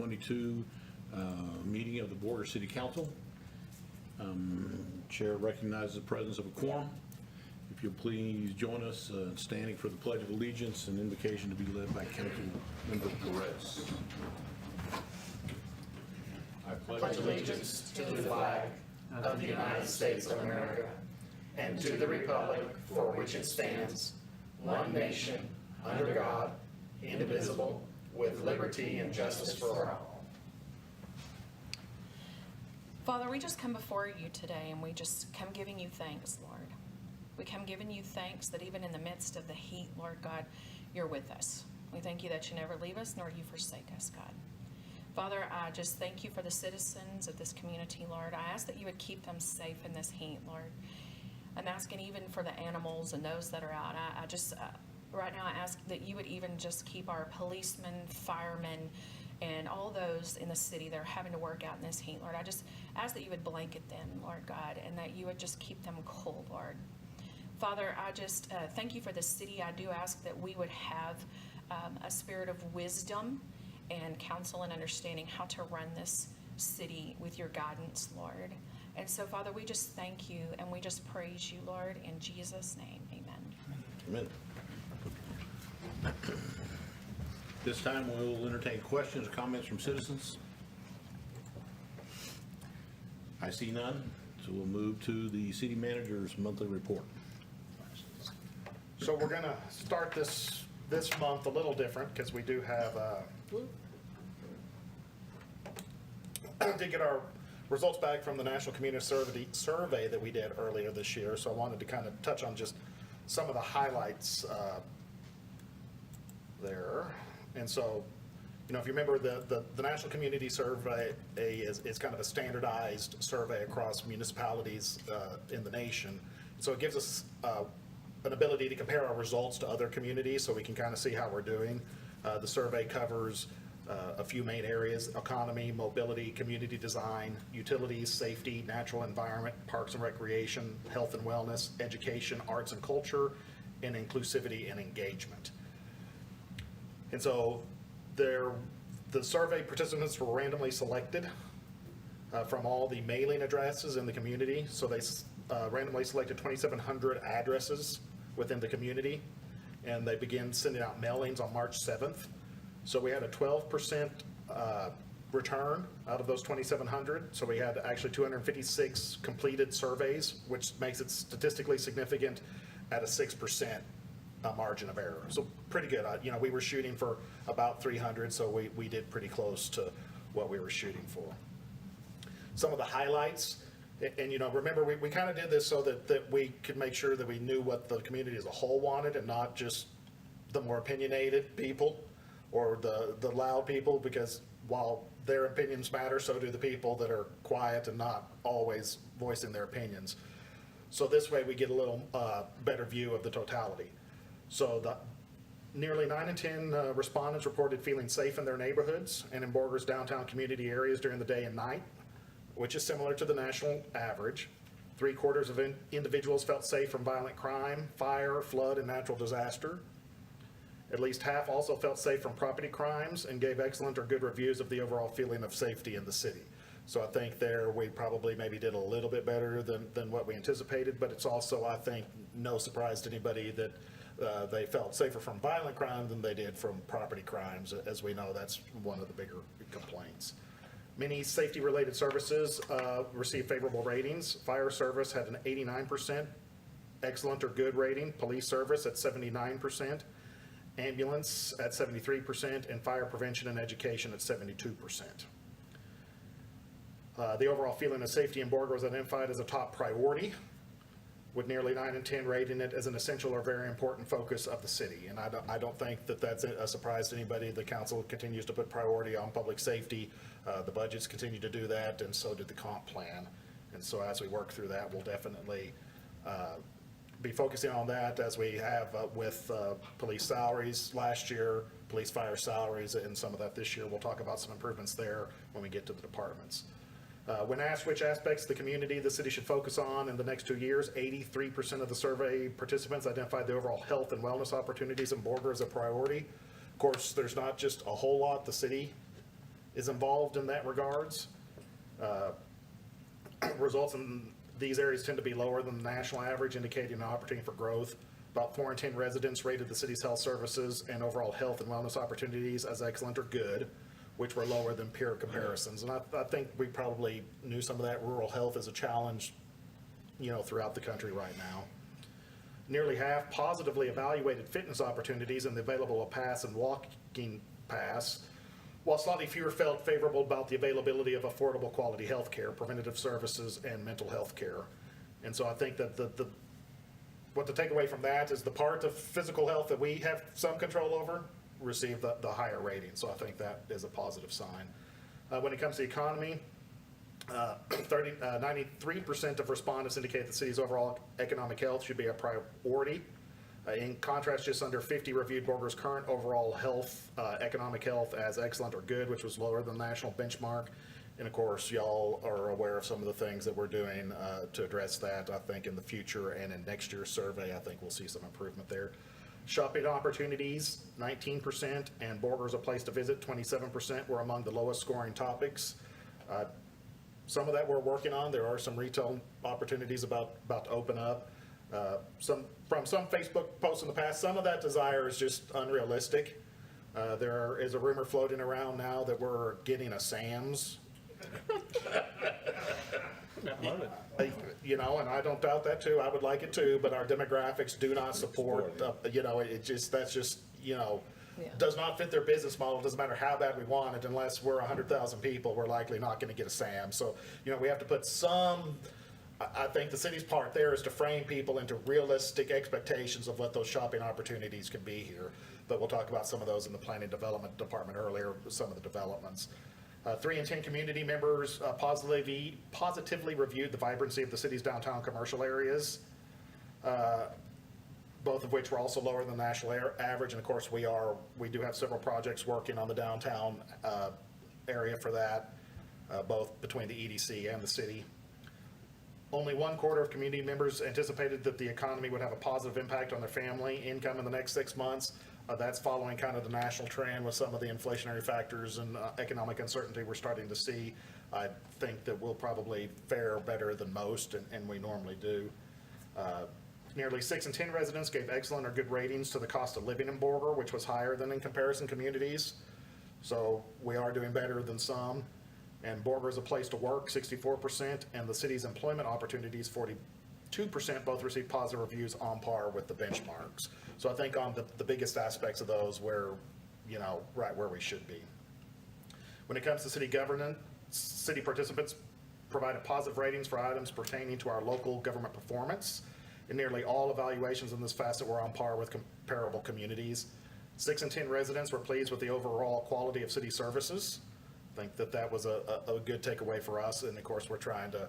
22 meeting of the Borger City Council. Chair recognizes the presence of a quorum. If you'll please join us in standing for the Pledge of Allegiance, an invocation to be led by Councilmember Perez. I Pledge allegiance to the flag of the United States of America and to the republic for which it stands, one nation, under God, indivisible, with liberty and justice for all. Father, we just come before you today and we just come giving you thanks, Lord. We come giving you thanks that even in the midst of the heat, Lord God, you're with us. We thank you that you never leave us nor you forsake us, God. Father, I just thank you for the citizens of this community, Lord. I ask that you would keep them safe in this heat, Lord. I'm asking even for the animals and those that are out. I just, right now, I ask that you would even just keep our policemen, firemen, and all those in the city that are having to work out in this heat, Lord. I just ask that you would blanket them, Lord God, and that you would just keep them cold, Lord. Father, I just thank you for the city. I do ask that we would have a spirit of wisdom and counsel and understanding how to run this city with your guidance, Lord. And so, Father, we just thank you and we just praise you, Lord, in Jesus' name. Amen. Amen. This time we'll entertain questions or comments from citizens. I see none, so we'll move to the city manager's monthly report. So we're going to start this month a little different because we do have to get our results back from the National Community Survey that we did earlier this year. So I wanted to kind of touch on just some of the highlights there. And so, you know, if you remember, the National Community Survey is kind of a standardized survey across municipalities in the nation. So it gives us an ability to compare our results to other communities so we can kind of see how we're doing. The survey covers a few main areas: economy, mobility, community design, utilities, safety, natural environment, parks and recreation, health and wellness, education, arts and culture, and inclusivity and engagement. And so the survey participants were randomly selected from all the mailing addresses in the community. So they randomly selected 2,700 addresses within the community, and they began sending out mailings on March 7th. So we had a 12% return out of those 2,700. So we had actually 256 completed surveys, which makes it statistically significant at a 6% margin of error. So pretty good. You know, we were shooting for about 300, so we did pretty close to what we were shooting for. Some of the highlights, and you know, remember, we kind of did this so that we could make sure that we knew what the community as a whole wanted and not just the more opinionated people or the loud people, because while their opinions matter, so do the people that are quiet and not always voicing their opinions. So this way we get a little better view of the totality. So nearly 9 in 10 respondents reported feeling safe in their neighborhoods and in Borger's downtown community areas during the day and night, which is similar to the national average. 3/4 of individuals felt safe from violent crime, fire, flood, and natural disaster. At least half also felt safe from property crimes and gave excellent or good reviews of the overall feeling of safety in the city. So I think there we probably maybe did a little bit better than what we anticipated, but it's also, I think, no surprise to anybody that they felt safer from violent crime than they did from property crimes. As we know, that's one of the bigger complaints. Many safety-related services received favorable ratings. Fire service had an 89% excellent or good rating, police service at 79%, ambulance at 73%, and fire prevention and education at 72%. The overall feeling of safety in Borger was identified as a top priority, with nearly 9 in 10 rating it as an essential or very important focus of the city. And I don't think that that's a surprise to anybody. The council continues to put priority on public safety. The budgets continue to do that, and so did the comp plan. And so as we work through that, we'll definitely be focusing on that, as we have with police salaries last year, police fire salaries, and some of that this year. We'll talk about some improvements there when we get to the departments. When asked which aspects of the community the city should focus on in the next 2 years, 83% of the survey participants identified the overall health and wellness opportunities in Borger as a priority. Of course, there's not just a whole lot the city is involved in that regards. Results in these areas tend to be lower than the national average, indicating an opportunity for growth. About 4 in 10 residents rated the city's health services and overall health and wellness opportunities as excellent or good, which were lower than peer comparisons. And I think we probably knew some of that. Rural health is a challenge, throughout the country right now. Nearly half positively evaluated fitness opportunities in the available pass and walking pass, while slightly fewer felt favorable about the availability of affordable quality health care, preventative services, and mental health care. And so I think that what to take away from that is the part of physical health that we have some control over receive the higher rating. So I think that is a positive sign. When it comes to the economy, 93% of respondents indicate the city's overall economic health should be a priority. In contrast, just under 50 reviewed Borger's current overall health, economic health as excellent or good, which was lower than the national benchmark. And of course, y'all are aware of some of the things that we're doing to address that. I think in the future and in next year's survey, I think we'll see some improvement there. Shopping opportunities, 19%, and Borger's a place to visit, 27%, were among the lowest scoring topics. Some of that we're working on. There are some retail opportunities about to open up. From some Facebook posts in the past, some of that desire is just unrealistic. There is a rumor floating around now that we're getting a Sam's. And I don't doubt that too. I would like it too, but our demographics do not support. Does not fit their business model. Doesn't matter how bad we want it, unless we're 100,000 people, we're likely not going to get a Sam's. So we have to put some. I think the city's part there is to frame people into realistic expectations of what those shopping opportunities can be here. But we'll talk about some of those in the planning development department earlier, some of the developments. 3 in 10 community members positively reviewed the vibrancy of the city's downtown commercial areas, both of which were also lower than the national average. And of course, we do have several projects working on the downtown area for that, both between the EDC and the city. Only 1/4 of community members anticipated that the economy would have a positive impact on their family income in the next 6 months. That's following kind of the national trend with some of the inflationary factors and economic uncertainty we're starting to see. I think that we'll probably fare better than most, and we normally do. Nearly 6 in 10 residents gave excellent or good ratings to the cost of living in Borger, which was higher than in comparison communities. So we are doing better than some. And Borger is a place to work, 64%, and the city's employment opportunities, 42%, both received positive reviews on par with the benchmarks. So I think on the biggest aspects of those, we're, right where we should be. When it comes to city governance, city participants provided positive ratings for items pertaining to our local government performance. And nearly all evaluations in this facet were on par with comparable communities. 6 in 10 residents were pleased with the overall quality of city services. I think that was a good takeaway for us, and of course we're trying to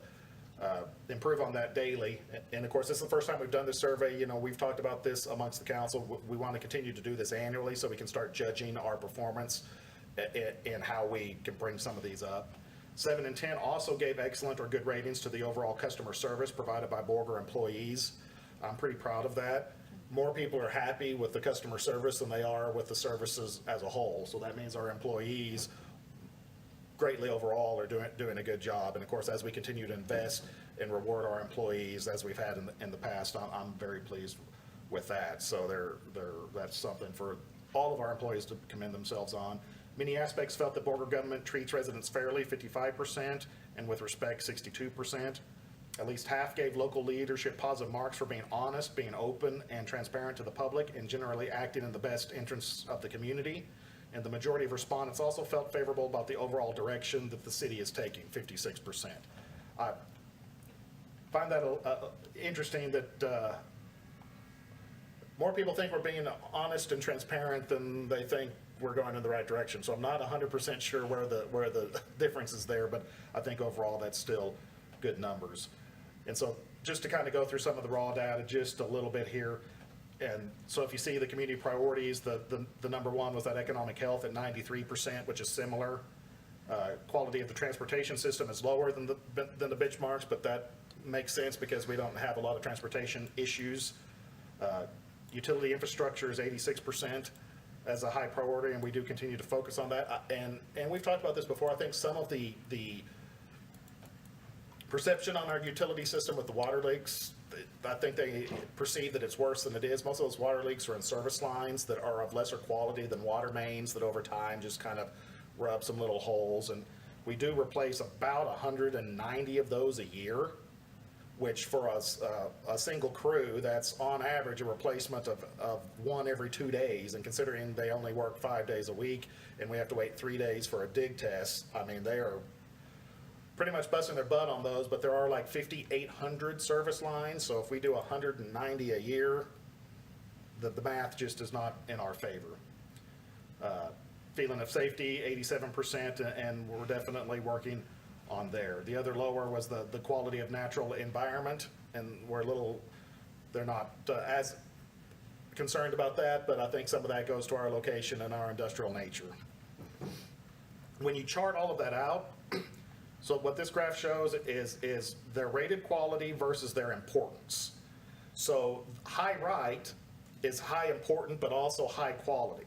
improve on that daily. And of course, this is the first time we've done this survey. We've talked about this amongst the council. We want to continue to do this annually so we can start judging our performance and how we can bring some of these up. 7 in 10 also gave excellent or good ratings to the overall customer service provided by Borger employees. I'm pretty proud of that. More people are happy with the customer service than they are with the services as a whole. So that means our employees greatly overall are doing a good job. And of course, as we continue to invest and reward our employees as we've had in the past, I'm very pleased with that. So that's something for all of our employees to commend themselves on. Many aspects felt that Borger government treats residents fairly, 55%, and with respect, 62%. At least half gave local leadership positive marks for being honest, being open and transparent to the public, and generally acting in the best interests of the community. And the majority of respondents also felt favorable about the overall direction that the city is taking, 56%. I find that interesting that more people think we're being honest and transparent than they think we're going in the right direction. So I'm not 100% sure where the difference is there, but I think overall that's still good numbers. And so just to kind of go through some of the raw data just a little bit here. And so if you see the community priorities, the number one was that economic health at 93%, which is similar. Quality of the transportation system is lower than the benchmarks, but that makes sense because we don't have a lot of transportation issues. Utility infrastructure is 86%. as a high priority, and we do continue to focus on that. And we've talked about this before. I think some of the perception on our utility system with the water leaks, I think they perceive that it's worse than it is. Most of those water leaks are in service lines that are of lesser quality than water mains that over time just kind of rub some little holes. And we do replace about 190 of those a year, which for us, a single crew, that's on average a replacement of one every 2 days. And considering they only work 5 days a week and we have to wait 3 days for a dig test, I mean, they are pretty much busting their butt on those, but there are like 5,800 service lines. So if we do 190 a year, the math just is not in our favor. Feeling of safety, 87%, and we're definitely working on there. The other lower was the quality of natural environment, and they're not as concerned about that, but I think some of that goes to our location and our industrial nature. When you chart all of that out, so what this graph shows is their rated quality versus their importance. So high right is high important, but also high quality.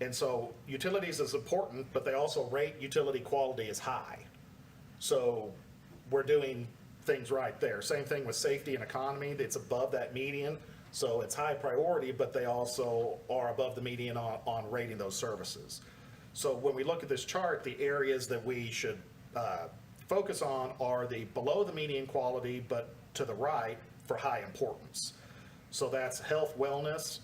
And so utilities is important, but they also rate utility quality as high. So we're doing things right there. Same thing with safety and economy. It's above that median. So it's high priority, but they also are above the median on rating those services. So when we look at this chart, the areas that we should focus on are the below the median quality, but to the right for high importance. So that's health, wellness,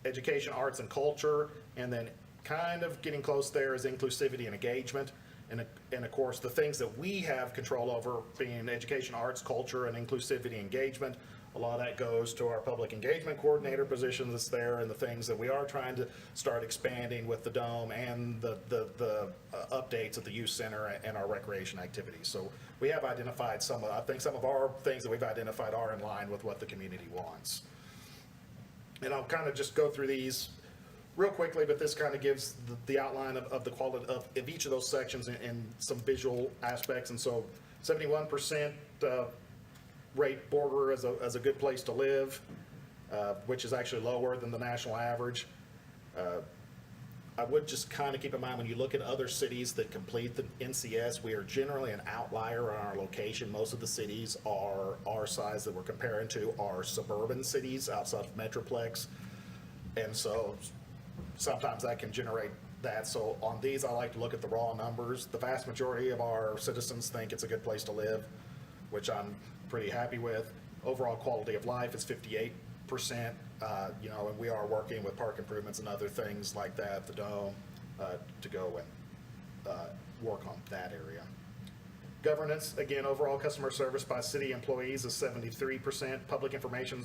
education, arts, and culture, and then kind of getting close there is inclusivity and engagement. And of course, the things that we have control over being education, arts, culture, and inclusivity engagement. A lot of that goes to our public engagement coordinator position that's there, and the things that we are trying to start expanding with the dome and the updates at the youth center and our recreation activities. So we have identified I think some of our things that we've identified are in line with what the community wants. And I'll kind of just go through these real quickly, but this kind of gives the outline of the quality of each of those sections in some visual aspects. And so 71% rate Borger as a good place to live, which is actually lower than the national average. I would just kind of keep in mind when you look at other cities that complete the NCS, we are generally an outlier on our location. Most of the cities are our size that we're comparing to are suburban cities outside of Metroplex. And so sometimes that can generate that. So on these, I like to look at the raw numbers. The vast majority of our citizens think it's a good place to live, which I'm pretty happy with. Overall quality of life is 58%, and we are working with park improvements and other things like that, the dome, to go and work on that area. Governance, again, overall customer service by city employees is 73%. Public information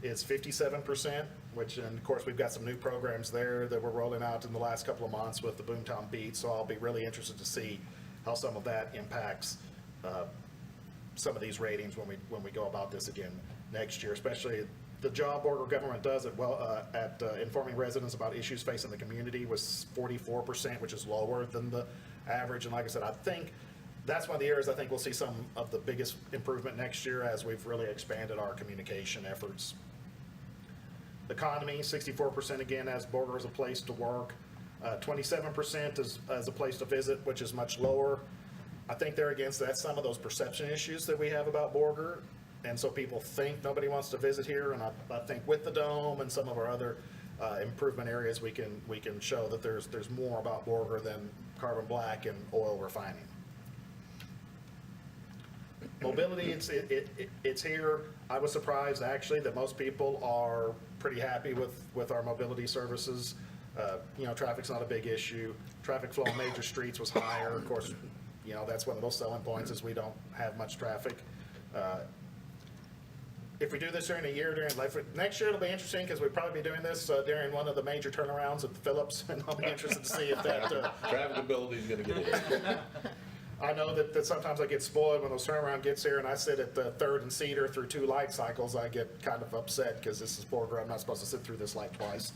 is 57%, which, and of course, we've got some new programs there that we're rolling out in the last couple of months with the Boomtown Beat, so I'll be really interested to see how some of that impacts some of these ratings when we go about this again next year, especially the job Borger government does it well at informing residents about issues facing the community was 44%, which is lower than the average. And like I said, I think that's one of the areas I think we'll see some of the biggest improvement next year as we've really expanded our communication efforts. Economy, 64% again as Borger as a place to work, 27% as a place to visit, which is much lower. I think there again, so that's some of those perception issues that we have about Borger. And so people think nobody wants to visit here. And I think with the dome and some of our other improvement areas, we can show that there's more about Borger than carbon black and oil refining. Mobility, it's here. I was surprised actually that most people are pretty happy with our mobility services. Traffic's not a big issue. Traffic flow on major streets was higher. Of course, that's one of those selling points is we don't have much traffic. If we do this during a year, next year it'll be interesting because we'll probably be doing this during one of the major turnarounds at the Phillips, and I'll be interested to see if that Traffic ability is going to get it. I know that sometimes I get spoiled when those turnaround gets here and I sit at the 3rd and Cedar through 2 light cycles. I get kind of upset because this is Borger. I'm not supposed to sit through this light twice.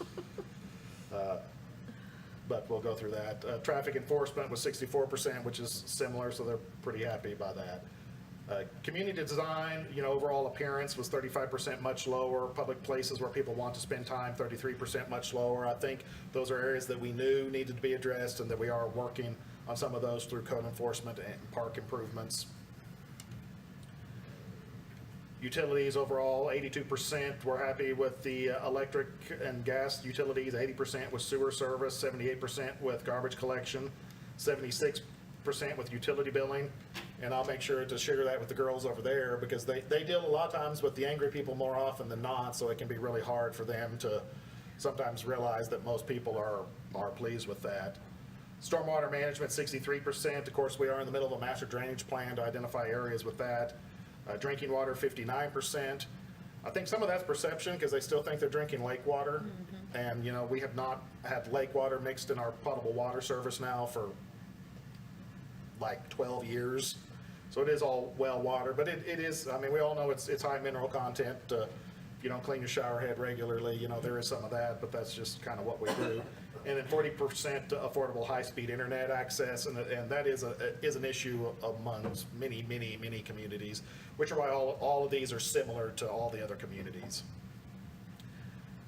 But we'll go through that. Traffic enforcement was 64%, which is similar, so they're pretty happy by that. Community design, overall appearance was 35% much lower. Public places where people want to spend time, 33% much lower. I think those are areas that we knew needed to be addressed and that we are working on some of those through code enforcement and park improvements. Utilities overall, 82%. We're happy with the electric and gas utilities, 80% with sewer service, 78% with garbage collection, 76% with utility billing. And I'll make sure to share that with the girls over there because they deal a lot of times with the angry people more often than not, so it can be really hard for them to sometimes realize that most people are pleased with that. Stormwater management, 63%. Of course, we are in the middle of a master drainage plan to identify areas with that. Drinking water, 59%. I think some of that's perception because they still think they're drinking lake water. And, we have not had lake water mixed in our potable water service now for like 12 years. So it is all well water, but it is, we all know it's high mineral content. If you don't clean your shower head regularly, there is some of that, but that's just kind of what we do. And then 40% affordable high-speed internet access, and that is an issue among many, many, many communities, which are why all of these are similar to all the other communities.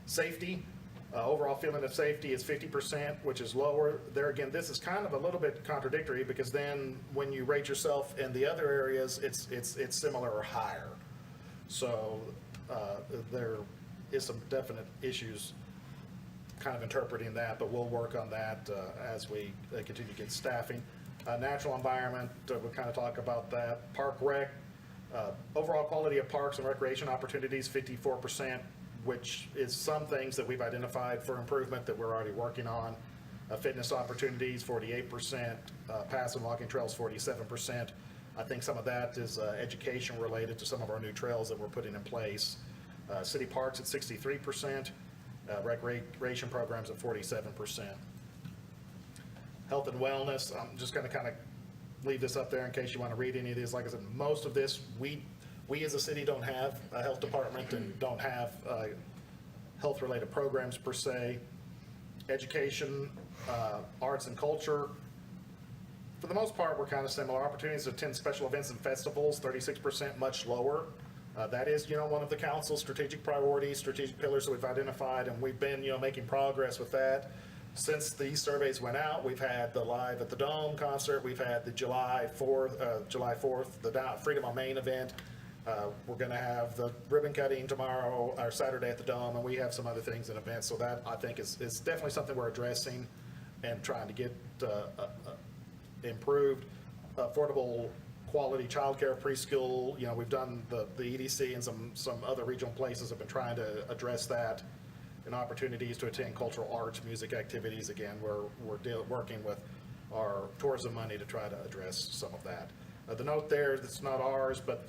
Safety, overall feeling of safety is 50%, which is lower. There again, this is kind of a little bit contradictory because then when you rate yourself in the other areas, it's similar or higher. So there is some definite issues kind of interpreting that, but we'll work on that as we continue to get staffing. Natural environment, we'll kind of talk about that. Park rec, overall quality of parks and recreation opportunities, 54%, which is some things that we've identified for improvement that we're already working on. Fitness opportunities, 48%. Pass and walking trails, 47%. I think some of that is education related to some of our new trails that we're putting in place. City parks at 63%. Recreation programs at 47%. Health and wellness, I'm just going to kind of leave this up there in case you want to read any of these. Like I said, most of this, we as a city don't have a health department and don't have health-related programs per se. Education, arts and culture, for the most part, we're kind of similar. Opportunities to attend special events and festivals, 36%, much lower. That is, one of the council's strategic priorities, strategic pillars that we've identified, and we've been, making progress with that. Since these surveys went out, we've had the Live at the Dome concert, we've had the July 4th, the Freedom on Main event. We're going to have the ribbon cutting tomorrow, or Saturday at the Dome, and we have some other things in events. So that, I think, is definitely something we're addressing and trying to get improved. Affordable quality childcare, preschool, we've done the EDC and some other regional places have been trying to address that, and opportunities to attend cultural arts, music activities. Again, we're working with our tourism money to try to address some of that. The note there, it's not ours, but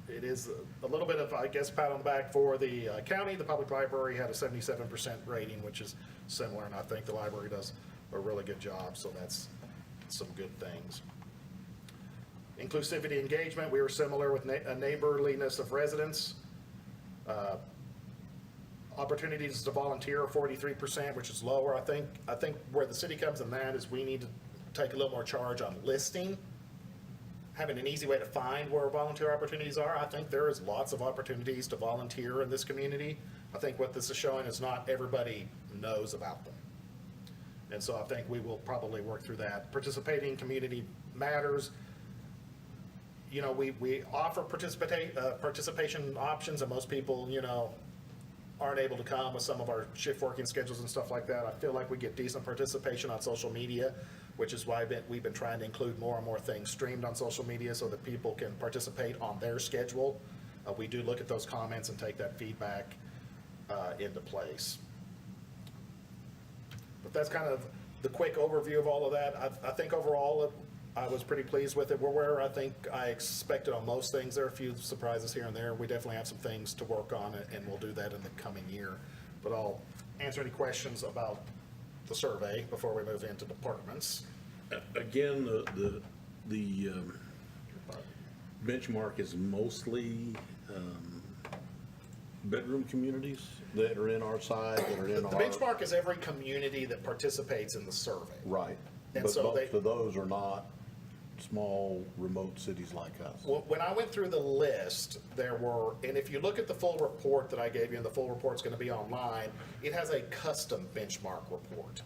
it is a little bit of, I guess, pat on the back for the county. The public library had a 77% rating, which is similar, and I think the library does a really good job, so that's some good things. Inclusivity engagement, we were similar with neighborliness of residents. Opportunities to volunteer, 43%, which is lower. I think where the city comes in that is we need to take a little more charge on listing, having an easy way to find where volunteer opportunities are. I think there is lots of opportunities to volunteer in this community. I think what this is showing is not everybody knows about them. And so I think we will probably work through that. Participating community matters. We offer participation options, and most people, aren't able to come with some of our shift working schedules and stuff like that. I feel like we get decent participation on social media, which is why we've been trying to include more and more things streamed on social media so that people can participate on their schedule. We do look at those comments and take that feedback into place. But that's kind of the quick overview of all of that. I think overall I was pretty pleased with it. We're where I think I expected on most things. There are a few surprises here and there. We definitely have some things to work on, and we'll do that in the coming year. But I'll answer any questions about the survey before we move into departments. Again, the benchmark is mostly bedroom communities that are in our side, that are in The benchmark is every community that participates in the survey. Right. And But so most of those are not small, remote cities like us? When I went through the list, there were, and if you look at the full report that I gave you, and the full report's gonna be online, it has a custom benchmark report.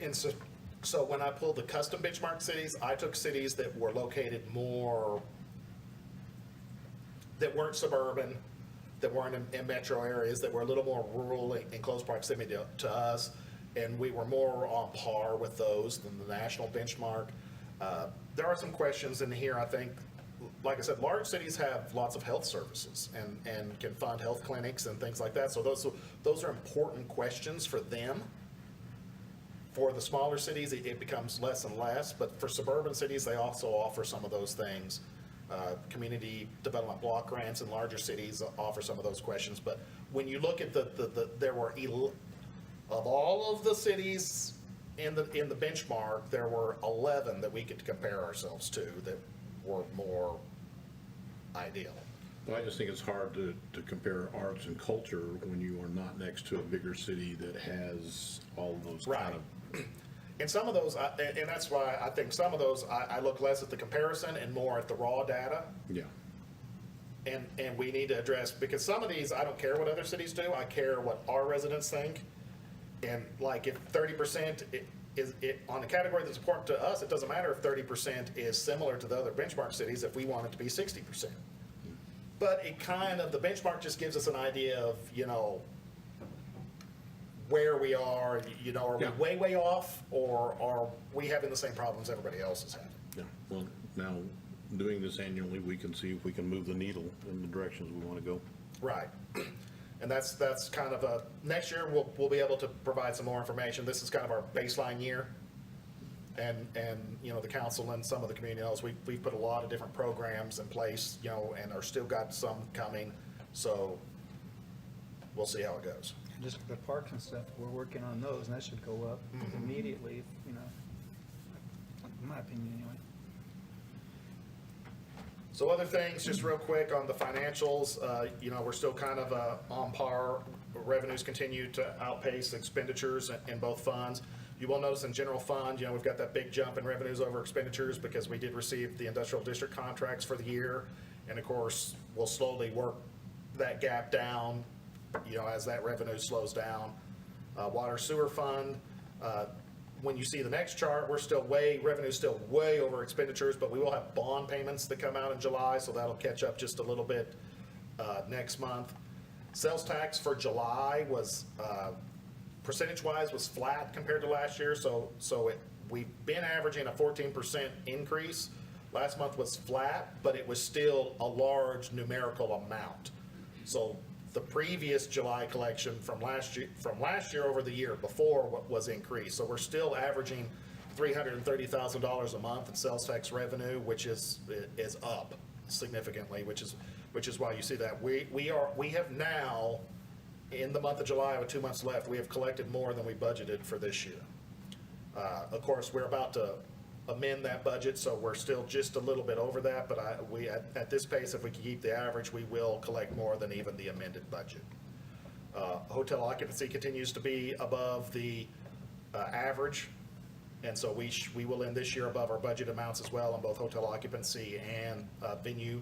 And so when I pulled the custom benchmark cities, I took cities that were located more, that weren't suburban, that weren't in metro areas, that were a little more rural in close proximity to us, and we were more on par with those than the national benchmark. There are some questions in here, I think. Like I said, large cities have lots of health services and can fund health clinics and things like that, so those are important questions for them. For the smaller cities, it becomes less and less, but for suburban cities, they also offer some of those things. Community development block grants in larger cities offer some of those questions, but when you look at there were, of all of the cities in the benchmark, there were 11 that we could compare ourselves to that were more ideal. Well, I just think it's hard to compare arts and culture when you are not next to a bigger city that has all of those kind of. And some of those, and that's why I think some of those, I look less at the comparison and more at the raw data. Yeah. And we need to address, because some of these, I don't care what other cities do, I care what our residents think. And like if 30% is on a category that's important to us, it doesn't matter if 30% is similar to the other benchmark cities if we want it to be 60%. But it kind of, the benchmark just gives us an idea of, where we are, are we Yeah. way off, or are we having the same problems everybody else is having? Yeah, well, now, doing this annually, we can see if we can move the needle in the directions we want to go. Right. And that's kind of next year, we'll be able to provide some more information. This is kind of our baseline year. And the council and some of the community knows, we've put a lot of different programs in place, and are still got some coming. So we'll see how it goes. Just the parks and stuff, we're working on those, and that should go up immediately, in my opinion, anyway. So other things, just real quick on the financials, we're still kind of on par. Revenues continue to outpace expenditures in both funds. You will notice in general fund, we've got that big jump in revenues over expenditures because we did receive the industrial district contracts for the year. And of course, we'll slowly work that gap down, as that revenue slows down. Water sewer fund, when you see the next chart, revenue's still way over expenditures, but we will have bond payments that come out in July, so that'll catch up just a little bit next month. Sales tax for July was, percentage-wise, was flat compared to last year, so we've been averaging a 14% increase. Last month was flat, but it was still a large numerical amount. So the previous July collection from last year over the year before was increased. So we're still averaging $330,000 a month in sales tax revenue, which is up significantly, which is why you see that. We have now, in the month of July, with 2 months left, we have collected more than we budgeted for this year. Of course, we're about to amend that budget, so we're still just a little bit over that, but at this pace, if we can keep the average, we will collect more than even the amended budget. Hotel occupancy continues to be above the average, and so we will end this year above our budget amounts as well on both hotel occupancy and venue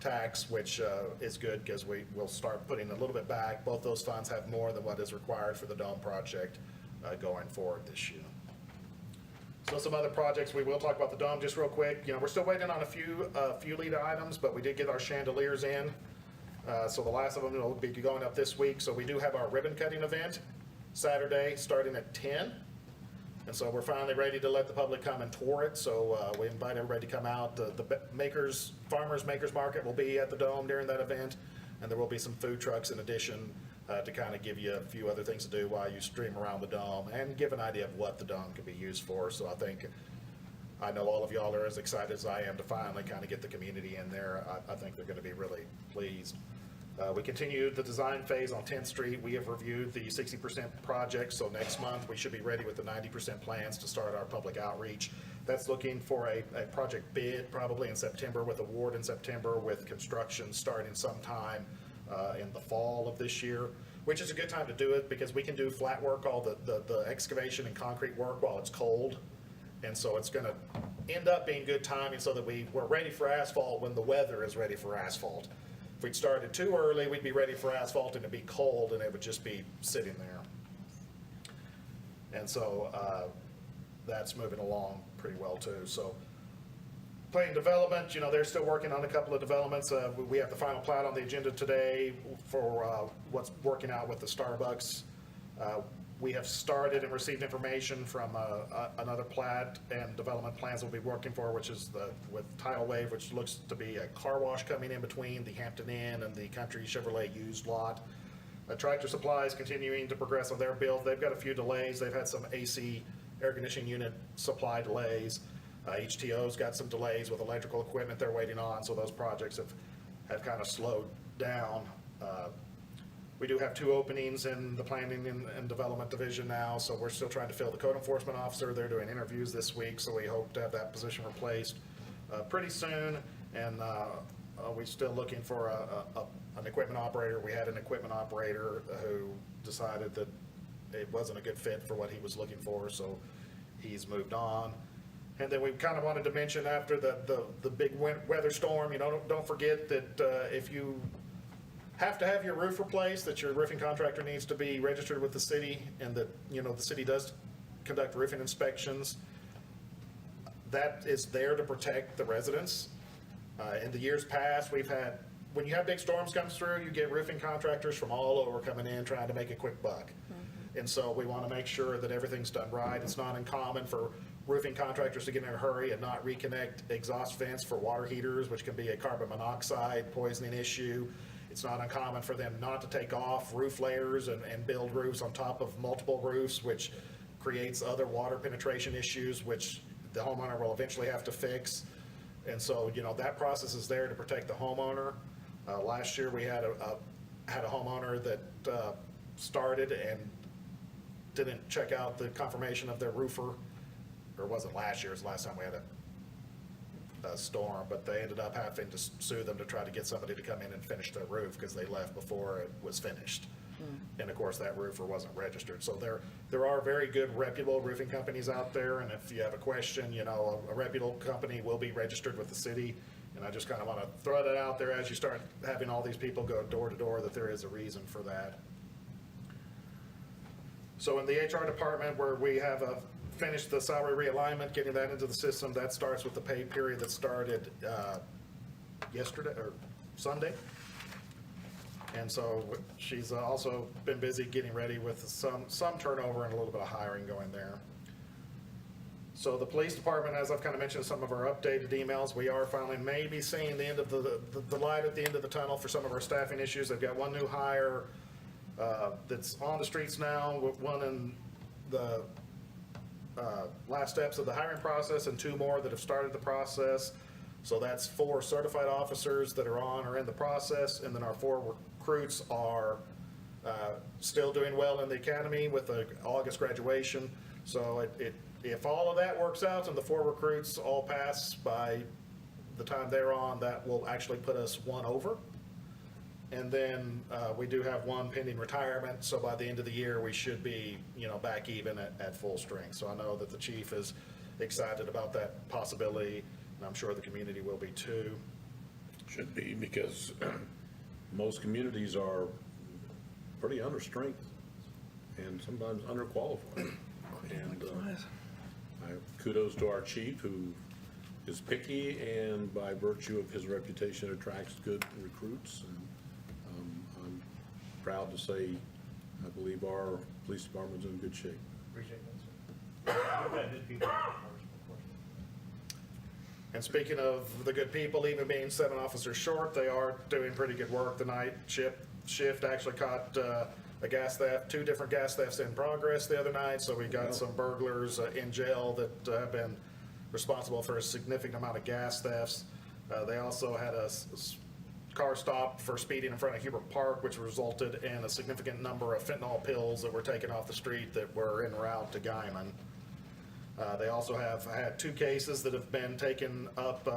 tax, which is good because we'll start putting a little bit back. Both those funds have more than what is required for the Dome project going forward this year. So some other projects, we will talk about the Dome just real quick. We're still waiting on a few lead items, but we did get our chandeliers in. So the last of them will be going up this week. So we do have our ribbon cutting event Saturday starting at 10. And so we're finally ready to let the public come and tour it. So we invite everybody to come out. The Farmers Makers Market will be at the Dome during that event. And there will be some food trucks in addition to kind of give you a few other things to do while you stream around the Dome and give an idea of what the Dome could be used for. So I know all of y'all are as excited as I am to finally kind of get the community in there. I think they're going to be really pleased. We continue the design phase on 10th Street. We have reviewed the 60% project, so next month we should be ready with the 90% plans to start our public outreach. That's looking for a project bid probably in September, with award in September, with construction starting sometime in the fall of this year, which is a good time to do it because we can do flat work, all the excavation and concrete work while it's cold, And so it's gonna end up being good timing so that we're ready for asphalt when the weather is ready for asphalt. If we'd started too early, we'd be ready for asphalt and it'd be cold and it would just be sitting there. And so, that's moving along pretty well too. So, planning development, they're still working on a couple of developments. We have the final plat on the agenda today for what's working out with the Starbucks. We have started and received information from another plat and development plans we'll be working for, which is with Tidal Wave, which looks to be a car wash coming in between the Hampton Inn and the Country Chevrolet used lot. Tractor Supply is continuing to progress on their build. They've got a few delays. They've had some AC air conditioning unit supply delays. HTO's got some delays with electrical equipment they're waiting on, so those projects have kind of slowed down. We do have 2 openings in the planning and development division now, so we're still trying to fill the code enforcement officer. They're doing interviews this week, so we hope to have that position replaced pretty soon. And we're still looking for an equipment operator. We had an equipment operator who decided that it wasn't a good fit for what he was looking for, so he's moved on. And then we kind of wanted to mention after the big weather storm, don't forget that if you have to have your roof replaced, that your roofing contractor needs to be registered with the city, and that, the city does conduct roofing inspections. That is there to protect the residents. In the years past, when you have big storms come through, you get roofing contractors from all over coming in trying to make a quick buck. And so we want to make sure that everything's done right. It's not uncommon for roofing contractors to get in a hurry and not reconnect exhaust vents for water heaters, which can be a carbon monoxide poisoning issue. It's not uncommon for them not to take off roof layers and build roofs on top of multiple roofs, which creates other water penetration issues, which the homeowner will eventually have to fix. And so, that process is there to protect the homeowner. Last year, we had a homeowner that started and didn't check out the confirmation of their roofer. Or it wasn't last year, it was the last time we had a storm, but they ended up having to sue them to try to get somebody to come in and finish their roof because they left before it was finished. And of course, that roofer wasn't registered. So there are very good reputable roofing companies out there, and if you have a question, a reputable company will be registered with the city. And I just kind of want to throw that out there as you start having all these people go door to door, that there is a reason for that. So in the HR department, where we have finished the salary realignment, getting that into the system, that starts with the pay period that started yesterday or Sunday. And so she's also been busy getting ready with some turnover and a little bit of hiring going there. So the police department, as I've kind of mentioned in some of our updated emails, we are finally maybe seeing the end of the light at the end of the tunnel for some of our staffing issues. They've got one new hire that's on the streets now, with one in the last steps of the hiring process, and 2 more that have started the process. So that's 4 certified officers that are on or in the process, and then our 4 recruits are still doing well in the academy with the August graduation. So if all of that works out and the 4 recruits all pass by the time they're on, that will actually put us 1 over. And then we do have 1 pending retirement, so by the end of the year, we should be, back even at full strength. So I know that the chief is excited about that possibility, and I'm sure the community will be too. Should be, because most communities are pretty under strength and sometimes underqualified. And kudos to our chief, who is picky and by virtue of his reputation attracts good recruits. And I'm proud to say I believe our police department's in good shape. Appreciate that, sir. We've had good people first, of course. And speaking of the good people, even being 7 officers short, they are doing pretty good work. The night shift actually caught a gas theft, 2 different gas thefts in progress the other night. So we got some burglars in jail that have been responsible for a significant amount of gas thefts. They also had a car stopped for speeding in front of Hubert Park, which resulted in a significant number of fentanyl pills that were taken off the street that were en route to Guyman. They also have had 2 cases that have been taken up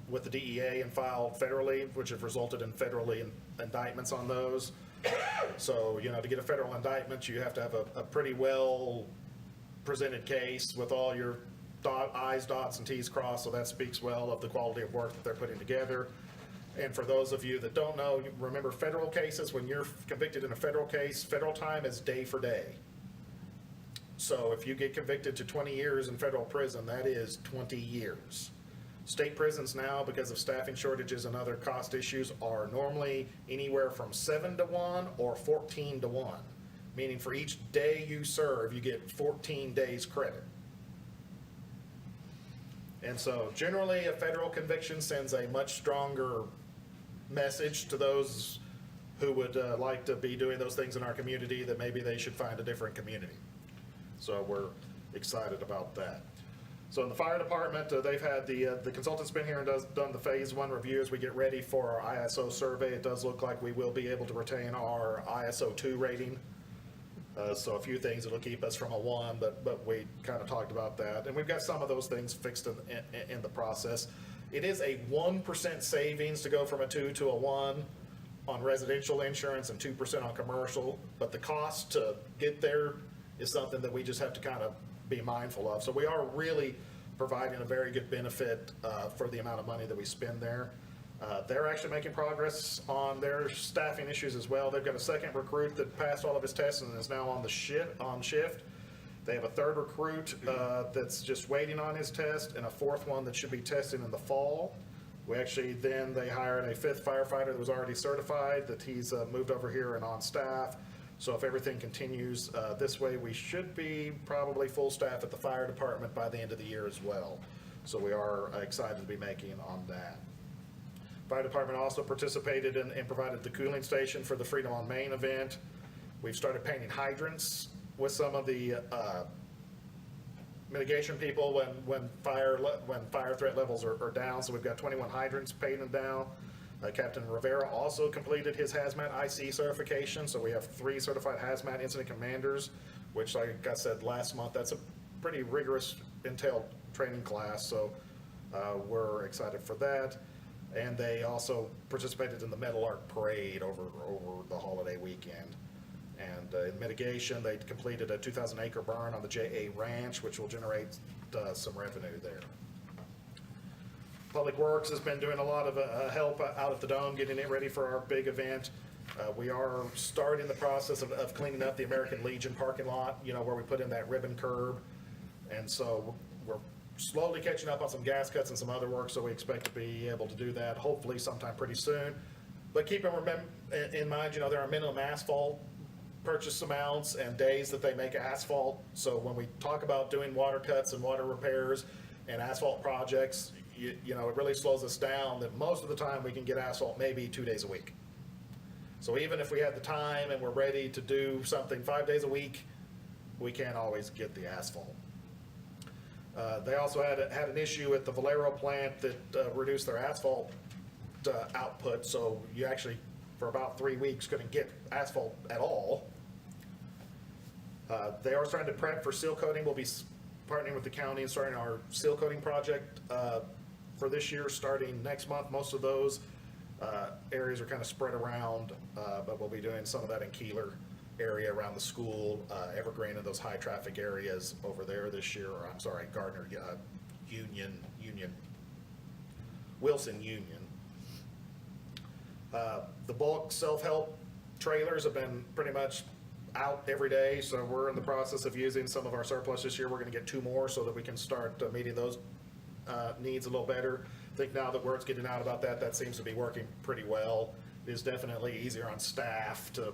with the DEA and filed federally, which have resulted in federal indictments on those. So, to get a federal indictment, you have to have a pretty well presented case with all your I's, dots, and T's crossed, so that speaks well of the quality of work that they're putting together. And for those of you that don't know, remember federal cases, when you're convicted in a federal case, federal time is day for day. So if you get convicted to 20 years in federal prison, that is 20 years. State prisons now, because of staffing shortages and other cost issues, are normally anywhere from 7 to 1 or 14 to 1, meaning for each day you serve, you get 14 days credit. And so generally, a federal conviction sends a much stronger message to those who would like to be doing those things in our community, that maybe they should find a different community. So we're excited about that. So in the fire department, they've had the consultant's been here and done the phase 1 review as we get ready for our ISO survey. It does look like we will be able to retain our ISO 2 rating. So a few things that'll keep us from a 1, but we kind of talked about that. And we've got some of those things fixed in the process. It is a 1% savings to go from a 2 to a 1 on residential insurance and 2% on commercial, but the cost to get there is something that we just have to kind of be mindful of. So we are really providing a very good benefit for the amount of money that we spend there. They're actually making progress on their staffing issues as well. They've got a second recruit that passed all of his tests and is now on shift. They have a third recruit that's just waiting on his test, and a fourth one that should be testing in the fall. They hired a 5th firefighter that was already certified, that he's moved over here and on staff. So if everything continues this way, we should be probably full staff at the fire department by the end of the year as well. So we are excited to be making on that. Fire department also participated and provided the cooling station for the Freedom on Main event. We've started painting hydrants with some of the mitigation people when fire threat levels are down. So we've got 21 hydrants painted down. Captain Rivera also completed his hazmat IC certification, so we have 3 certified hazmat incident commanders, which, like I said last month, that's a pretty rigorous intel training class, so we're excited for that. And they also participated in the Metal Arc Parade over the holiday weekend. And in mitigation, they completed a 2,000-acre burn on the JA Ranch, which will generate some revenue there. Public Works has been doing a lot of help out at the Dome, getting it ready for our big event. We are starting the process of cleaning up the American Legion parking lot, where we put in that ribbon curb. And so we're slowly catching up on some gas cuts and some other work, so we expect to be able to do that hopefully sometime pretty soon. But keep in mind, there are minimum asphalt purchase amounts and days that they make asphalt. So when we talk about doing water cuts and water repairs and asphalt projects, it really slows us down, that most of the time we can get asphalt maybe 2 days a week. So even if we had the time and we're ready to do something 5 days a week, we can't always get the asphalt. They also had an issue at the Valero plant that reduced their asphalt output, so you actually, for about 3 weeks, couldn't get asphalt at all. They are starting to prep for seal coating. We'll be partnering with the county and starting our seal coating project for this year, starting next month. Most of those areas are kind of spread around, but we'll be doing some of that in Keeler area around the school, Evergreen, and those high traffic areas over there this year. Or I'm sorry, Gardner, Wilson Union. The bulk self-help trailers have been pretty much out every day, so we're in the process of using some of our surplus this year. We're going to get 2 more so that we can start meeting those needs a little better. I think now that word's getting out about that seems to be working pretty well. It is definitely easier on staff to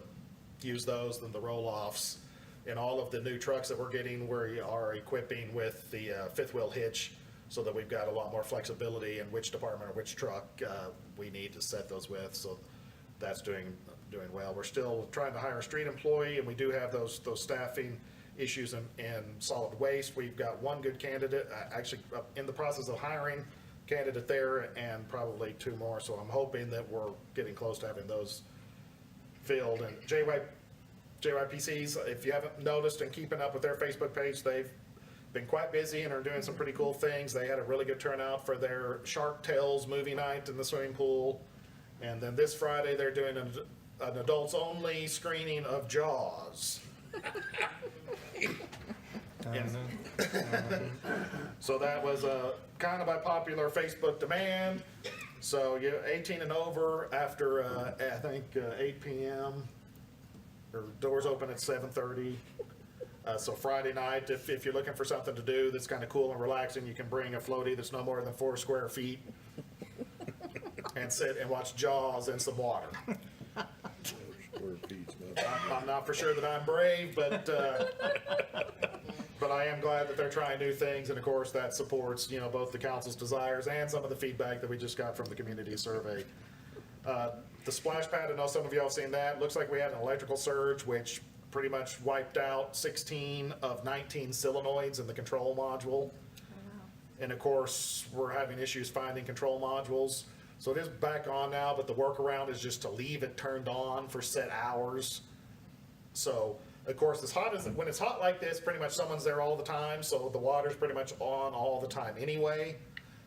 use those than the roll-offs. And all of the new trucks that we're getting, we are equipping with the 5th wheel hitch, so that we've got a lot more flexibility in which department or which truck we need to set those with. So that's doing well. We're still trying to hire a street employee, and we do have those staffing issues in solid waste. We've got 1 good candidate, actually in the process of hiring candidate there, and probably 2 more. So I'm hoping that we're getting close to having those filled. And JYPCs, if you haven't noticed and keeping up with their Facebook page, they've been quite busy and are doing some pretty cool things. They had a really good turnout for their Shark Tales movie night in the swimming pool. And then this Friday, they're doing an adults-only screening of Jaws. So that was kind of by popular Facebook demand. So you 18 and over after, I think, 8 PM, or doors open at 7:30. So Friday night, if you're looking for something to do that's kind of cool and relaxing, you can bring a floaty that's no more than 4 square feet and sit and watch Jaws in some water. Square feet, man. I'm not for sure that I'm brave, but I am glad that they're trying new things, and of course, that supports, you know, both the council's desires and some of the feedback that we just got from the community survey. The splash pad, I know some of y'all have seen that. Looks like we had an electrical surge, which pretty much wiped out 16 of 19 solenoids in the control module. And of course, we're having issues finding control modules. So it is back on now, but the workaround is just to leave it turned on for set hours. So, of course, when it's hot like this, pretty much someone's there all the time, so the water's pretty much on all the time anyway.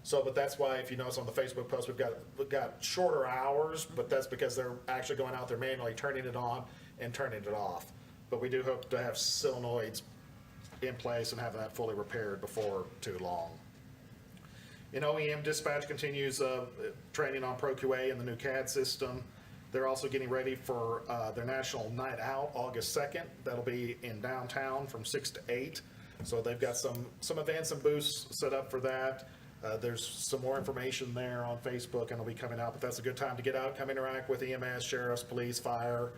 So, but that's why, if you notice on the Facebook post, we've got shorter hours, but that's because they're actually going out there manually turning it on and turning it off. But we do hope to have solenoids in place and have that fully repaired before too long. In OEM, dispatch continues training on ProQA and the new CAD system. They're also getting ready for their National Night Out, August 2nd. That'll be in downtown from 6 to 8. So they've got some events and booths set up for that. There's some more information there on Facebook, and it'll be coming out, but that's a good time to get out, come interact with EMS, sheriffs, police, fire,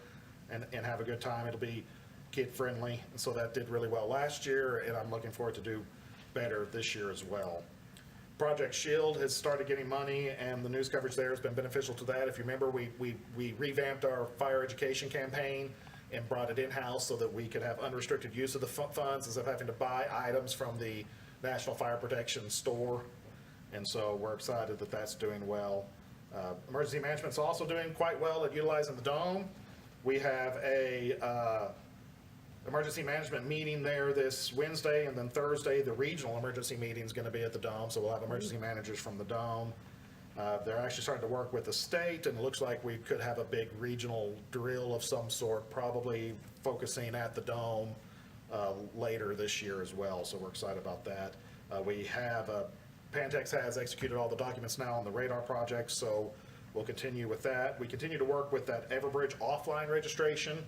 and have a good time. It'll be kid-friendly, and so that did really well last year, and I'm looking forward to do better this year as well. Project Shield has started getting money, and the news coverage there has been beneficial to that. If you remember, we revamped our fire education campaign and brought it in-house so that we could have unrestricted use of the funds instead of having to buy items from the National Fire Protection store. And so we're excited that that's doing well. Emergency management's also doing quite well at utilizing the dome. We have a emergency management meeting there this Wednesday, and then Thursday, the regional emergency meeting is going to be at the Dome, so we'll have emergency managers from the Dome. They're actually starting to work with the state, and it looks like we could have a big regional drill of some sort, probably focusing at the Dome later this year as well, so we're excited about that. We have, Pantex has executed all the documents now on the radar project, so we'll continue with that. We continue to work with that Everbridge offline registration.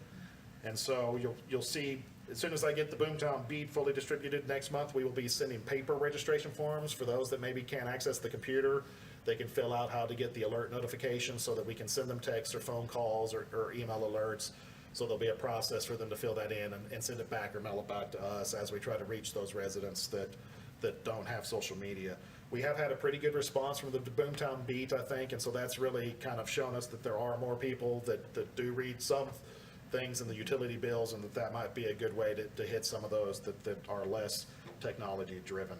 And so you'll see, as soon as I get the Boomtown beat fully distributed next month, we will be sending paper registration forms for those that maybe can't access the computer. They can fill out how to get the alert notifications so that we can send them texts or phone calls or email alerts. So there'll be a process for them to fill that in and send it back or mail it back to us as we try to reach those residents that don't have social media. We have had a pretty good response from the Boomtown beat, I think, and so that's really kind of shown us that there are more people that do read some things in the utility bills, and that might be a good way to hit some of those that are less technology driven.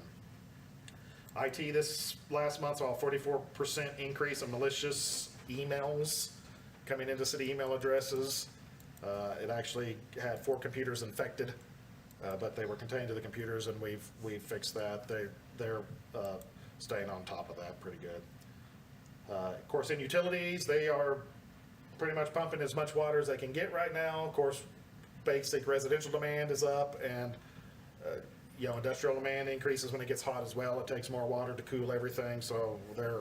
IT this last month saw a 44% increase in malicious emails coming into city email addresses. It actually had 4 computers infected, but they were contained to the computers, and we've fixed that. They're staying on top of that pretty good. Of course, in utilities, they are pretty much pumping as much water as they can get right now. Of course, basic residential demand is up, and you know, industrial demand increases when it gets hot as well. It takes more water to cool everything, so they're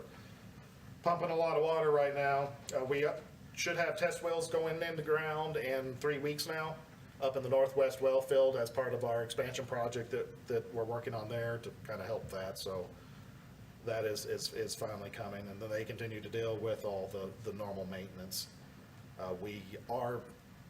pumping a lot of water right now. We should have test wells going in the ground in 3 weeks now, up in the northwest well field as part of our expansion project that we're working on there to kind of help that. So that is finally coming, and then they continue to deal with all the normal maintenance. We are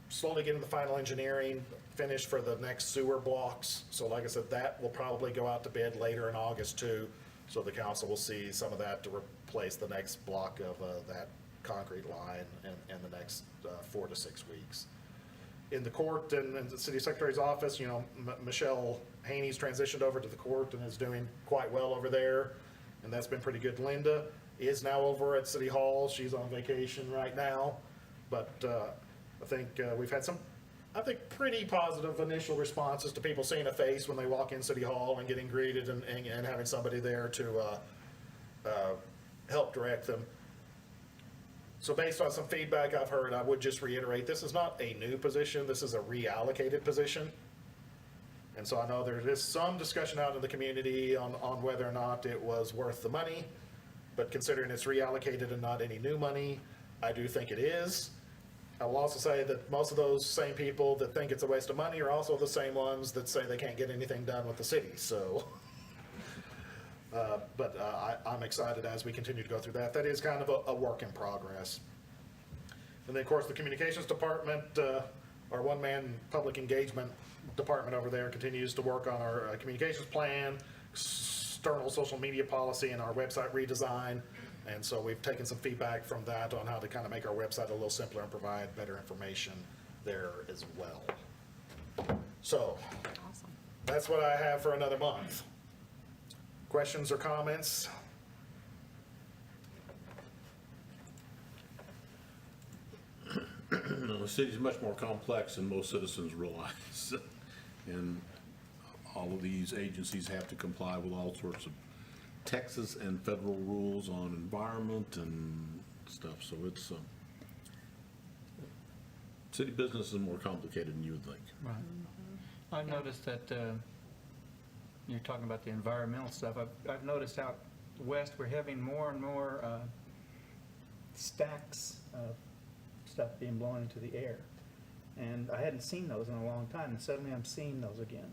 slowly getting the final engineering finished for the next sewer blocks. So like I said, that will probably go out to bid later in August too. So the council will see some of that to replace the next block of that concrete line in the next 4 to 6 weeks. In the court and the city secretary's office, you know, Michelle Haney's transitioned over to the court and is doing quite well over there. And that's been pretty good. Linda is now over at City Hall. She's on vacation right now. But I think we've had some, I think, pretty positive initial responses to people seeing a face when they walk in City Hall and getting greeted and having somebody there to help direct them. So based on some feedback I've heard, I would just reiterate, this is not a new position. This is a reallocated position. And so I know there is some discussion out in the community on whether or not it was worth the money, but considering it's reallocated and not any new money, I do think it is. I will also say that most of those same people that think it's a waste of money are also the same ones that say they can't get anything done with the city, so. I'm excited as we continue to go through that. That is kind of a work in progress. And then, of course, the communications department, our one-man public engagement department over there continues to work on our communications plan, external social media policy, and our website redesign. And so we've taken some feedback from that on how to kind of make our website a little simpler and provide better information there as well. So Awesome. that's what I have for another month. Questions or comments? The city's much more complex than most citizens realize. And all of these agencies have to comply with all sorts of Texas and federal rules on environment and stuff, so it's, city business is more complicated than you would think. Right. I've noticed that, you're talking about the environmental stuff. I've noticed out west, we're having more and more stacks of stuff being blown into the air. And I hadn't seen those in a long time, and suddenly I'm seeing those again.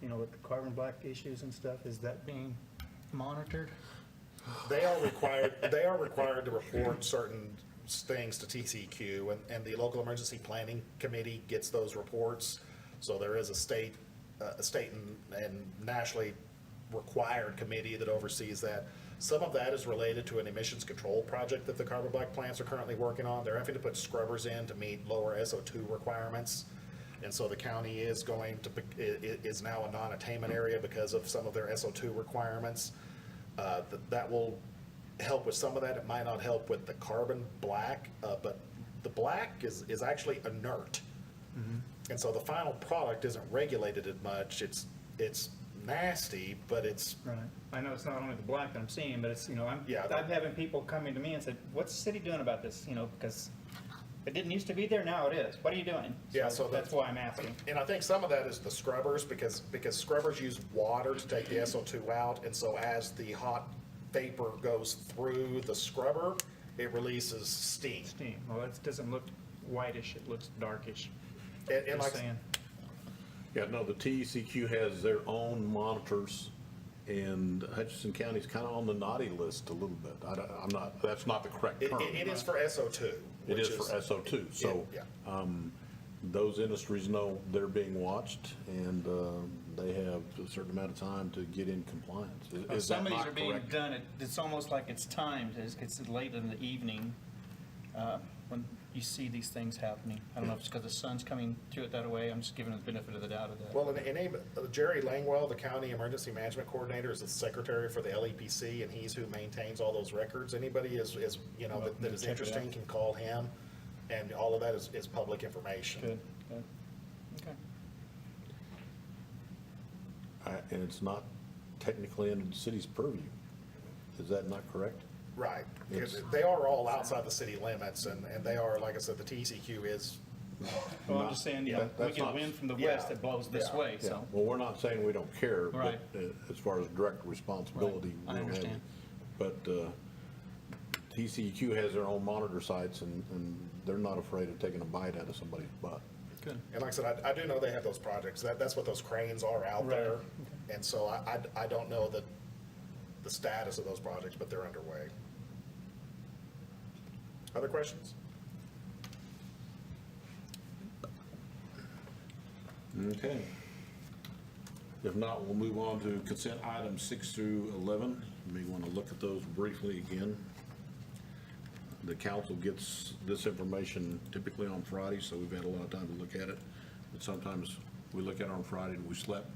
You know, with the carbon black issues and stuff, is that being monitored? They are required to report certain things to TCEQ, and the local emergency planning committee gets those reports. So there is a state and nationally required committee that oversees that. Some of that is related to an emissions control project that the carbon black plants are currently working on. They're having to put scrubbers in to meet lower SO2 requirements. And so the county is now a non-attainment area because of some of their SO2 requirements. That will help with some of that. It might not help with the carbon black, but the black is actually inert. And so the final product isn't regulated as much. It's nasty, but it's, Right. I know it's not only the black that I'm seeing, but it's, you know, I'm Yeah, having people coming to me and said, what's the city doing about this? You know, because it didn't used to be there, now it is. What are you doing? Yeah, so that's why I'm asking. and I think some of that is the scrubbers, because scrubbers use water to take the SO2 out, and so as the hot vapor goes through the scrubber, it releases steam. Steam. Well, it doesn't look whitish, it looks darkish. And Just like, saying. Yeah, no, the TECQ has their own monitors, and Hutchinson County's kind of on the naughty list a little bit. I'm not, that's not the correct term. it is for SO2. It which is for SO2, so Yeah. those industries know they're being watched, and they have a certain amount of time to get in compliance. Is that Some of these not are being correct? done, it's almost like it's timed, it's late in the evening when you see these things happening. I don't know if it's because the sun's coming through it that way, I'm just giving it the benefit of the doubt of that. Well, and Jerry Langwell, the County Emergency Management Coordinator, is the secretary for the LEPC, and he's who maintains all those records. Anybody you know, that is Check it interesting out. can call him, and all of that is public information. Good, good. Okay. And it's not technically under the city's purview. Is that not correct? Right, because It's- they are all outside the city limits, and they are, like I said, the TCQ is, Well, I'm just saying, Yeah, we that's get not- wind from the yeah, west that blows this yeah, way, Yeah, so. well, we're not saying we don't care, but Right. as far as direct responsibility, Right, I we don't have understand. it. But TCEQ has their own monitor sites, and they're not afraid of taking a bite out of somebody's butt. Good. and like I said, I do know they have those projects. That's what those cranes are out Right. there. And so I don't know the status of those projects, but they're underway. Other questions? Okay. If not, we'll move on to consent items 6 through 11. You may want to look at those briefly again. The council gets this information typically on Friday, so we've had a lot of time to look at it. But sometimes we look at it on Friday and we slept,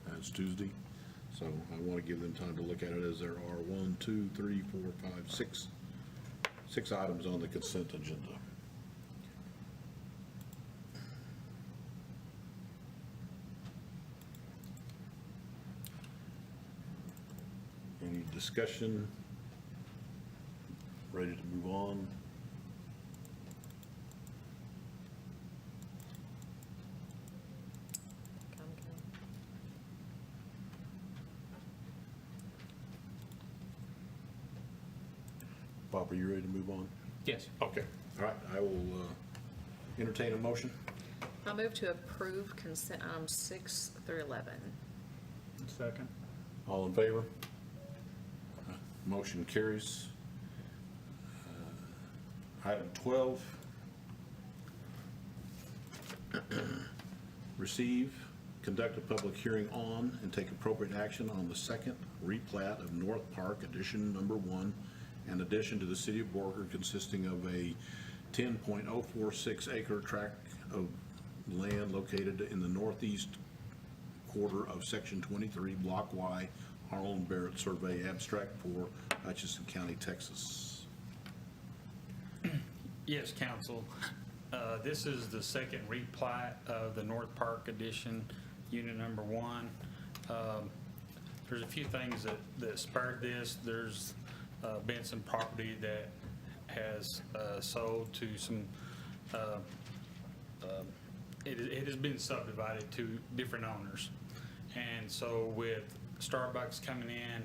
and it's Tuesday. So I want to give them time to look at it, as there are 1, 2, 3, 4, 5, 6 items on the consent agenda. Any discussion? Ready to move on? Bob, are you ready to move on? Yes. Okay, all right, I will entertain a motion. I'll move to approve consent items 6 through 11. Second. All in favor? Motion carries. Item 12. Receive, conduct a public hearing on, and take appropriate action on the second replat of North Park Addition Number 1, an addition to the city of Borger consisting of a 10.046 acre tract of land located in the northeast quarter of Section 23, Block Y, Arnold and Barrett Survey, Abstract 4, Hutchinson County, Texas. Yes, council. This is the second replat of the North Park Addition, Unit Number 1. There's a few things that spurred this. There's been some property that has sold to some, it has been subdivided to different owners. And so with Starbucks coming in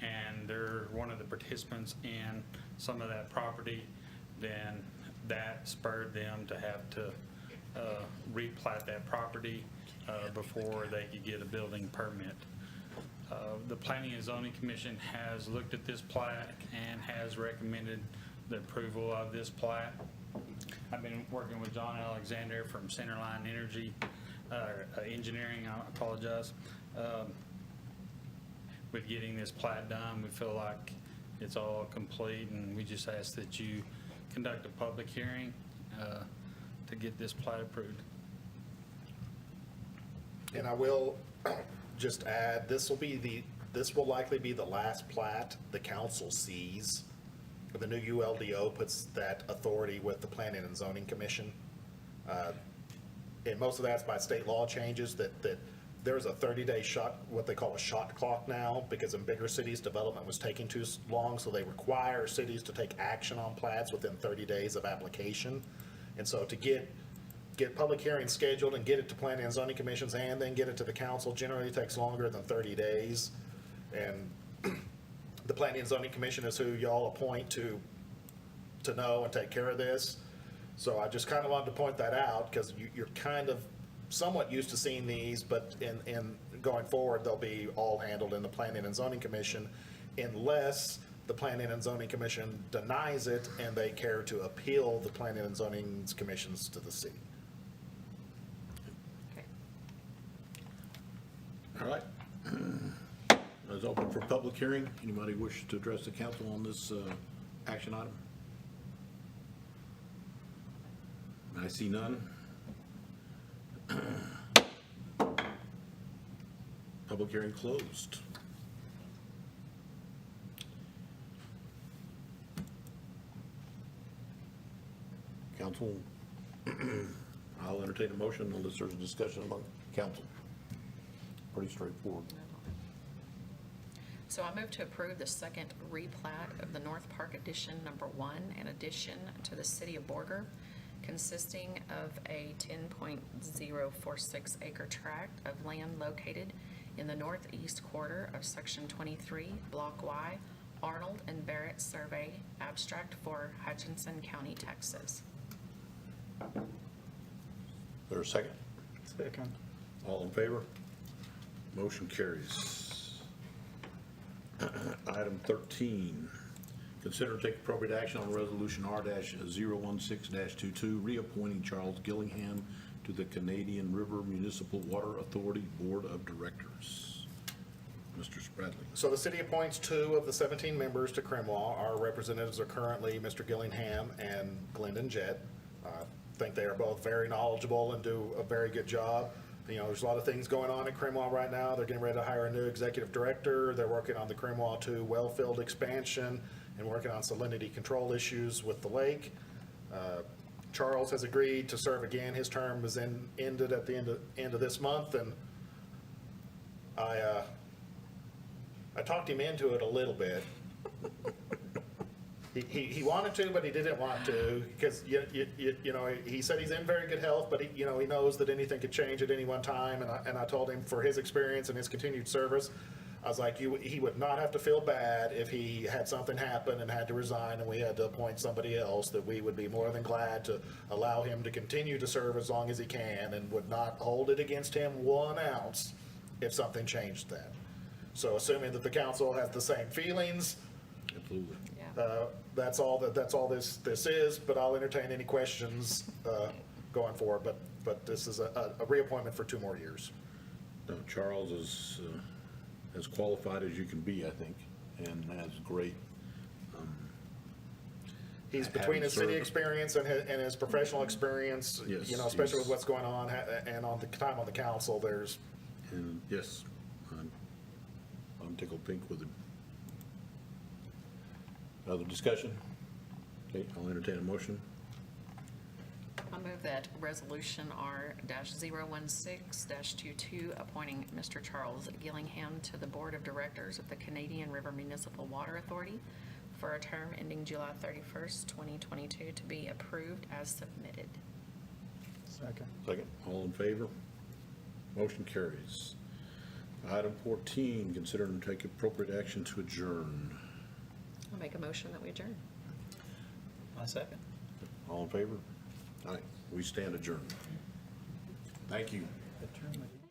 and they're one of the participants in some of that property, then that spurred them to have to replat that property before they could get a building permit. The Planning and Zoning Commission has looked at this plat and has recommended the approval of this plat. I've been working with John Alexander from Centerline Energy, Engineering, I apologize, with getting this plat done. We feel like it's all complete, and we just ask that you conduct a public hearing to get this plat approved. And I will just add, this will likely be the last plat the council sees. The new ULDO puts that authority with the Planning and Zoning Commission. And most of that's by state law changes that there's a 30-day shot, what they call a shot clock now, because in bigger cities, development was taking too long, so they require cities to take action on plats within 30 days of application. And so to get public hearings scheduled and get it to Planning and Zoning Commissions and then get it to the council generally takes longer than 30 days. And the Planning and Zoning Commission is who y'all appoint to know and take care of this. So I just kind of wanted to point that out because you're kind of somewhat used to seeing these, but in going forward, they'll be all handled in the Planning and Zoning Commission unless the Planning and Zoning Commission denies it and they care to appeal the Planning and Zoning Commissions to the city. Okay. All right. It's open for public hearing. Anybody wish to address the council on this action item? I see none. Public hearing closed. Council, I'll entertain a motion unless there's a discussion among council. Pretty straightforward. So I move to approve the second replat of the North Park Addition Number 1, an addition to the city of Borger, consisting of a 10.046 acre tract of land located in the northeast quarter of Section 23, Block Y, Arnold and Barrett Survey, Abstract 4, Hutchinson County, Texas. There a second? Second. All in favor? Motion carries. Item 13, consider and take appropriate action on Resolution R-016-22, reappointing Charles Gillingham to the Canadian River Municipal Water Authority Board of Directors. Mr. Spradley. So the city appoints 2 of the 17 members to CRMWA. Our representatives are currently Mr. Gillingham and Glendon Jett. I think they are both very knowledgeable and do a very good job. You know, there's a lot of things going on in CRMWA right now. They're getting ready to hire a new executive director. They're working on the CRMWA 2 well field expansion and working on salinity control issues with the lake. Charles has agreed to serve again. His term was ended at the end of this month, and I talked him into it a little bit. He wanted to, but he didn't want to, because you know, he said he's in very good health, but he knows that anything could change at any one time. And I told him for his experience and his continued service, I was like, he would not have to feel bad if he had something happen and had to resign and we had to appoint somebody else, that we would be more than glad to allow him to continue to serve as long as he can and would not hold it against him 1 ounce if something changed that. So assuming that the council has the same feelings, Absolutely. Yeah. that's all this is, but I'll entertain any questions going forward. But this is a reappointment for 2 more years. No, Charles is as qualified as you can be, I think, and has great. He's between his city experience and his professional experience, Yes, you know, especially with he's- what's going on, and on the time on the council, there's, And yes, I'm tickled pink with him. Other discussion? Okay, I'll entertain a motion. I move that resolution R-016-22, appointing Mr. Charles Gillingham to the Board of Directors of the Canadian River Municipal Water Authority for a term ending July 31st, 2022, to be approved as submitted. Second. Second, all in favor? Motion carries. Item 14, consider and take appropriate action to adjourn. I'll make a motion that we adjourn. My second. All in favor? Aye, we stand adjourned. Thank you. The term again.